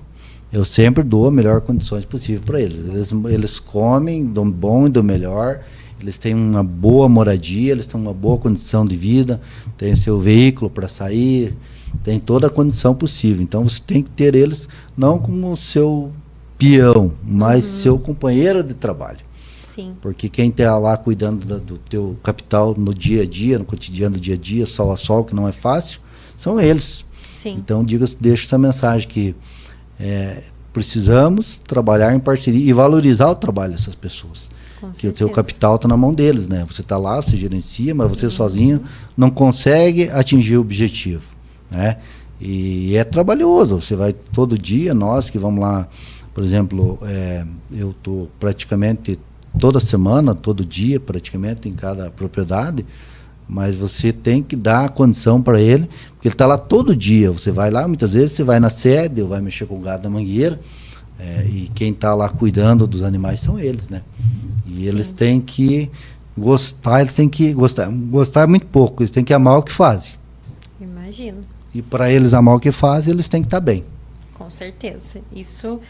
eu sempre dou as melhores condições possíveis para eles. Eles comem do bom e do melhor, eles têm uma boa moradia, eles têm uma boa condição de vida, têm seu veículo para sair, tem toda a condição possível. Então você tem que ter eles não como seu peão, mas seu companheiro de trabalho. Sim. Porque quem está lá cuidando do teu capital no dia a dia, no cotidiano do dia a dia, sol a sol, que não é fácil, são eles. Sim. Então deixo essa mensagem que precisamos trabalhar em parceria e valorizar o trabalho dessas pessoas. Que o teu capital está na mão deles, né? Você está lá, você gerencia, mas você sozinho não consegue atingir o objetivo, né? E é trabalhoso. Você vai todo dia, nós que vamos lá, por exemplo, eu estou praticamente toda semana, todo dia, praticamente em cada propriedade, mas você tem que dar a condição para ele, porque ele está lá todo dia. Você vai lá, muitas vezes você vai na sede, ou vai mexer com o gado da mangueira, e quem está lá cuidando dos animais são eles, né? E eles têm que gostar, gostar é muito pouco, eles têm que amar o que fazem. Imagino. E para eles amar o que fazem, eles têm que estar bem. Com certeza. Isso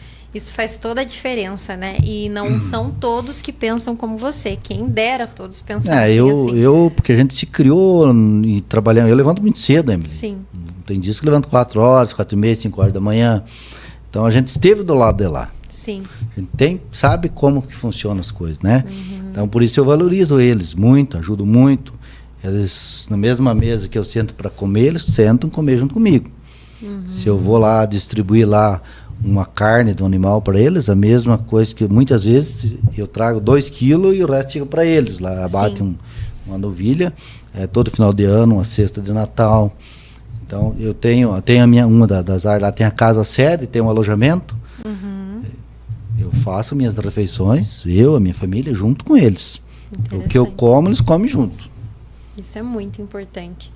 faz toda a diferença, né? E não são todos que pensam como você. Quem dera todos pensassem assim. Porque a gente se criou e trabalhando. Eu levanto muito cedo, Emily. Sim. Tem dias que eu levanto 4 horas, 4h30, 5 horas da manhã. Então a gente esteve do lado de lá. Sim. A gente sabe como que funcionam as coisas, né? Então por isso eu valorizo eles muito, ajudo muito. Eles, na mesma mesa que eu sento para comer, eles sentam comer junto comigo. Se eu vou lá distribuir lá uma carne do animal para eles, a mesma coisa que muitas vezes eu trago 2 quilos e o resto fica para eles. Lá abate uma novilha, todo final de ano, uma cesta de Natal. Então eu tenho a minha, uma das áreas lá, tem a casa sede, tem um alojamento. Eu faço minhas refeições, a minha família, junto com eles. O que eu como, eles comem junto. Isso é muito importante.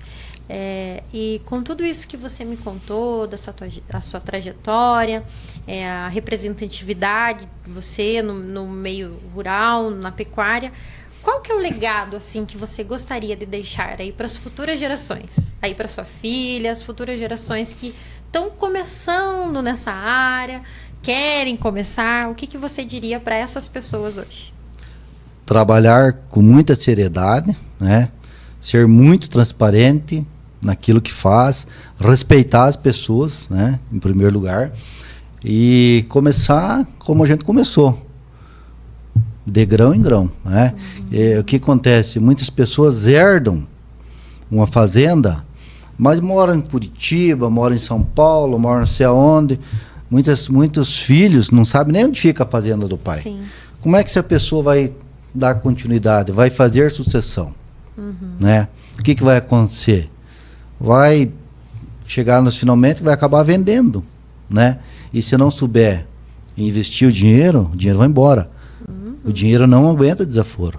E com tudo isso que você me contou, a sua trajetória, a representatividade de você no meio rural, na pecuária, qual que é o legado assim que você gostaria de deixar aí para as futuras gerações? Aí para sua filha, as futuras gerações que estão começando nessa área, querem começar, o que você diria para essas pessoas hoje? Trabalhar com muita seriedade, né? Ser muito transparente naquilo que faz, respeitar as pessoas, né? Em primeiro lugar, e começar como a gente começou, de grão em grão, né? O que acontece? Muitas pessoas herdam uma fazenda, mas moram em Curitiba, moram em São Paulo, moram não sei aonde. Muitos filhos não sabem nem onde fica a fazenda do pai. Sim. Como é que essa pessoa vai dar continuidade, vai fazer sucessão? Né? O que vai acontecer? Vai chegar nos finalmente, vai acabar vendendo, né? E se não souber investir o dinheiro vai embora. O dinheiro não aguenta desaforo.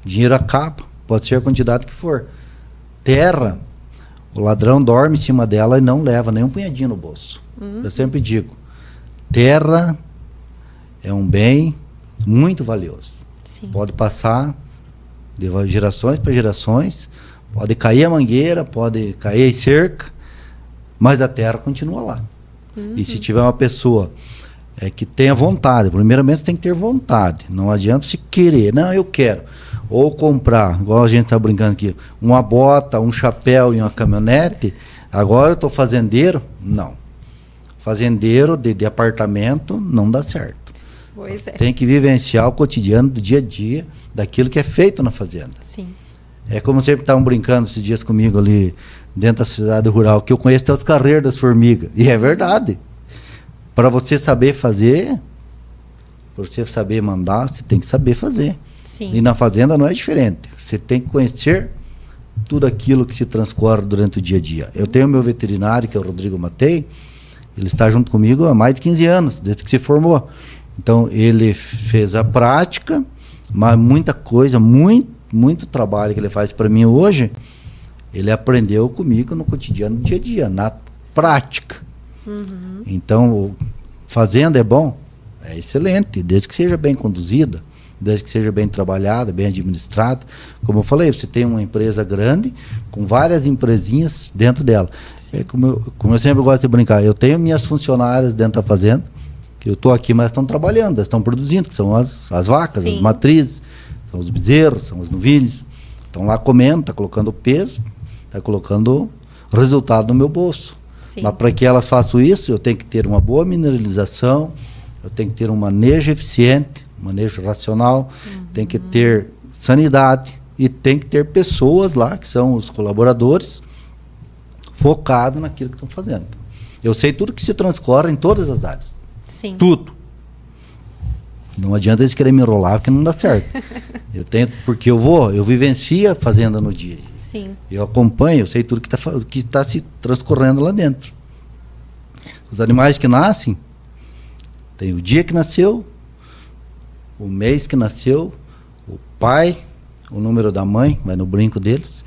O dinheiro acaba, pode ser a quantidade que for. Terra, o ladrão dorme em cima dela e não leva nem um punhadinho no bolso. Eu sempre digo, terra é um bem muito valioso. Sim. Pode passar de gerações para gerações, pode cair a mangueira, pode cair a cerca, mas a terra continua lá. E se tiver uma pessoa que tenha vontade, primeiramente você tem que ter vontade, não adianta se querer, não, eu quero, ou comprar, igual a gente está brincando aqui, uma bota, um chapéu e uma caminhonete, agora eu estou fazendeiro, não. Fazendeiro de apartamento não dá certo. Pois é. Tem que vivenciar o cotidiano do dia a dia, daquilo que é feito na fazenda. Sim. É como sempre estavam brincando esses dias comigo ali dentro da cidade rural, que eu conheço até os carreiros das formigas. E é verdade. Para você saber fazer, para você saber mandar, você tem que saber fazer. Sim. E na fazenda não é diferente. Você tem que conhecer tudo aquilo que se transcorre durante o dia a dia. Eu tenho meu veterinário, que é o Rodrigo Matei. Ele está junto comigo há mais de 15 anos, desde que se formou. Então, ele fez a prática, mas muita coisa, muito trabalho que ele faz para mim hoje, ele aprendeu comigo no cotidiano, no dia a dia, na prática. Então, fazenda é bom? É excelente, desde que seja bem conduzida, desde que seja bem trabalhada, bem administrada. Como eu falei, você tem uma empresa grande, com várias empresinhas dentro dela. É como eu sempre gosto de brincar, eu tenho minhas funcionárias dentro da fazenda, que eu estou aqui, mas estão trabalhando, elas estão produzindo, que são as vacas, as matrizes, são os bezerros, são os novilhos. Estão lá comendo, está colocando peso, está colocando resultado no meu bolso. Mas para que elas façam isso, eu tenho que ter uma boa mineralização, eu tenho que ter um manejo eficiente, um manejo racional, tem que ter sanidade e tem que ter pessoas lá, que são os colaboradores, focados naquilo que estão fazendo. Eu sei tudo que se transcorre em todas as áreas. Sim. Tudo. Não adianta eles querem me enrolar, porque não dá certo. Eu tenho, porque eu vivencio a fazenda no dia. Sim. Eu acompanho, eu sei tudo que está se transcorrendo lá dentro. Os animais que nascem, tem o dia que nasceu, o mês que nasceu, o pai, o número da mãe, vai no brinco deles.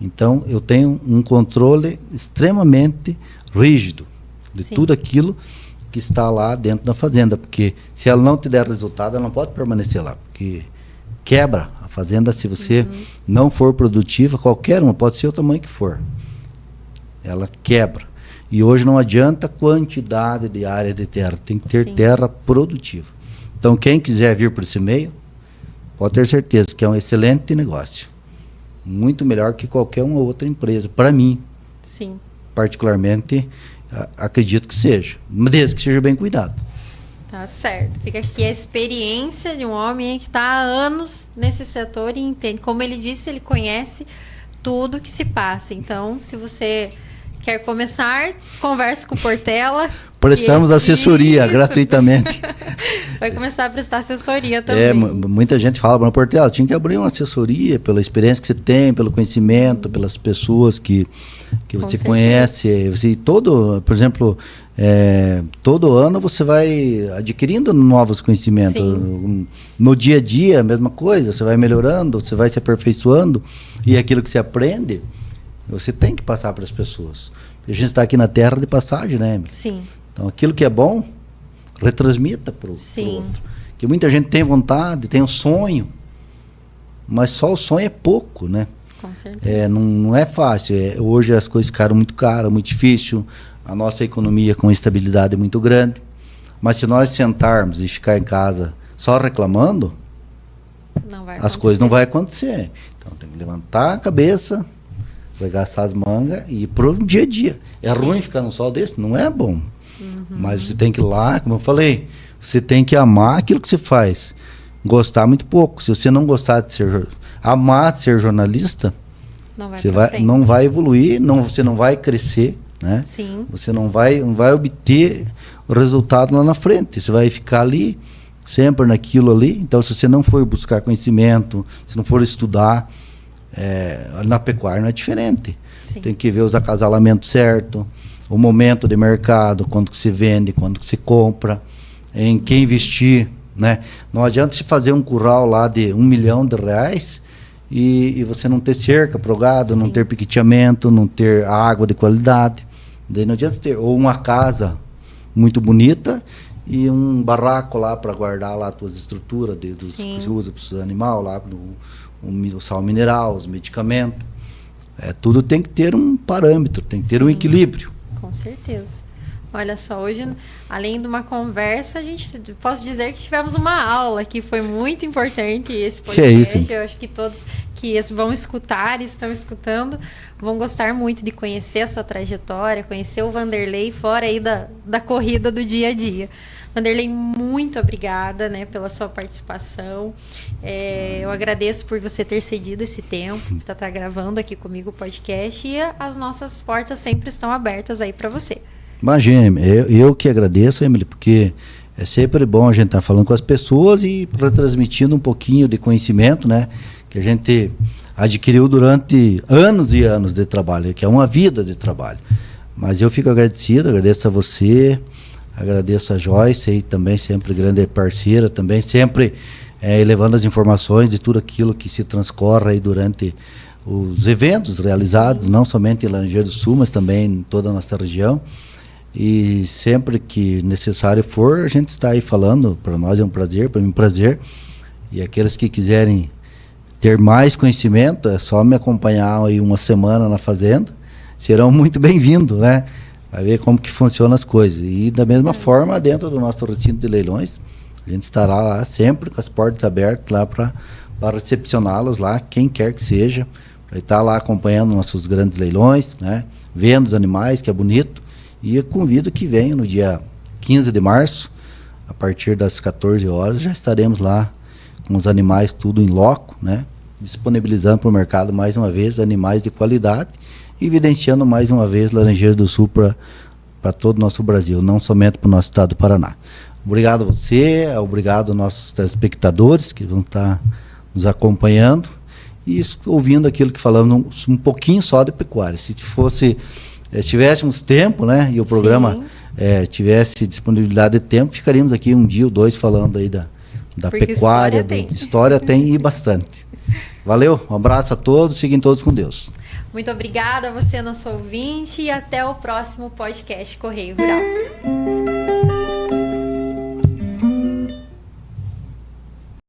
Então, eu tenho um controle extremamente rígido de tudo aquilo que está lá dentro da fazenda, porque se ela não te der resultado, ela não pode permanecer lá, porque quebra a fazenda se você não for produtiva, qualquer uma, pode ser o tamanho que for, ela quebra. E hoje não adianta quantidade de área de terra, tem que ter terra produtiva. Então, quem quiser vir para esse meio, pode ter certeza que é um excelente negócio, muito melhor que qualquer uma outra empresa, para mim. Sim. Particularmente, acredito que seja, desde que seja bem cuidado. Tá certo. Fica aqui a experiência de um homem que está há anos nesse setor e entende. Como ele disse, ele conhece tudo que se passa. Então, se você quer começar, converse com o Portela. Prestamos assessoria gratuitamente. Vai começar a prestar assessoria também. Muita gente fala, mas Portela, tinha que abrir uma assessoria pela experiência que você tem, pelo conhecimento, pelas pessoas que você conhece. Você, por exemplo, todo ano você vai adquirindo novos conhecimentos. No dia a dia, a mesma coisa, você vai melhorando, você vai se aperfeiçoando, e aquilo que você aprende, você tem que passar para as pessoas. A gente está aqui na terra de passagem, né, Emily? Sim. Então, aquilo que é bom, retransmita para o outro. Que muita gente tem vontade, tem um sonho, mas só o sonho é pouco, né? Com certeza. Não é fácil. Hoje as coisas ficaram muito caras, muito difícil. A nossa economia com instabilidade é muito grande. Mas se nós sentarmos e ficar em casa só reclamando, as coisas não vão acontecer. Então, tem que levantar a cabeça, arregaçar as mangas e ir pro dia a dia. É ruim ficar no sol desse? Não é bom. Mas você tem que ir lá, como eu falei, você tem que amar aquilo que você faz. Gostar muito pouco. Se você não gostar de amar de ser jornalista, não vai evoluir, você não vai crescer, né? Sim. Você não vai obter o resultado lá na frente. Você vai ficar ali, sempre naquilo ali. Então, se você não for buscar conhecimento, se não for estudar, na pecuária não é diferente. Tem que ver os acasalamentos certos, o momento de mercado, quando que se vende, quando que se compra, em que investir, né? Não adianta se fazer um curral lá de R$1 milhão e você não ter cerca pro gado, não ter piqueteamento, não ter água de qualidade. Daí não adianta ter ou uma casa muito bonita e um barraco lá para guardar lá as tuas estruturas que você usa para os animais lá, o sal mineral, os medicamentos. Tudo tem que ter um parâmetro, tem que ter um equilíbrio. Com certeza. Olha só, hoje, além de uma conversa, posso dizer que tivemos uma aula que foi muito importante esse podcast. Eu acho que todos que vão escutar e estão escutando vão gostar muito de conhecer a sua trajetória, conhecer o Vanderlei fora aí da corrida do dia a dia. Vanderlei, muito obrigada, né, pela sua participação. Eu agradeço por você ter cedido esse tempo, para estar gravando aqui comigo o podcast, e as nossas portas sempre estão abertas aí para você. Imagina, eu que agradeço, Emily, porque é sempre bom a gente estar falando com as pessoas e transmitindo um pouquinho de conhecimento, né, que a gente adquiriu durante anos e anos de trabalho, que é uma vida de trabalho. Mas eu fico agradecido, agradeço a você, agradeço a Joyce aí também, sempre grande parceira, também sempre levando as informações de tudo aquilo que se transcorre aí durante os eventos realizados, não somente em Laranjeiras do Sul, mas também em toda a nossa região. E sempre que necessário for, a gente está aí falando. Para nós é um prazer, para mim é um prazer. E aqueles que quiserem ter mais conhecimento, é só me acompanhar aí uma semana na fazenda, serão muito bem-vindos, né? Vai ver como que funcionam as coisas. E da mesma forma, dentro do nosso recinto de leilões, a gente estará lá sempre com as portas abertas lá para recepcioná-los lá, quem quer que seja, para estar lá acompanhando nossos grandes leilões, né? Vendo os animais, que é bonito. E eu convido que venham no dia 15 de março, a partir das 14 horas, já estaremos lá com os animais tudo em loco, né? Disponibilizando para o mercado mais uma vez animais de qualidade e evidenciando mais uma vez Laranjeiras do Sul para todo o nosso Brasil, não somente para o nosso estado do Paraná. Obrigado a você, obrigado aos nossos telespectadores que vão estar nos acompanhando e ouvindo aquilo que falamos um pouquinho só de pecuária. Se tivéssemos tempo, né, e o programa tivesse disponibilidade de tempo, ficaríamos aqui um dia ou dois falando aí da pecuária, história tem e bastante. Valeu, um abraço a todos, fiquem todos com Deus. Muito obrigada a você, nosso ouvinte, e até o próximo podcast Correio Rural.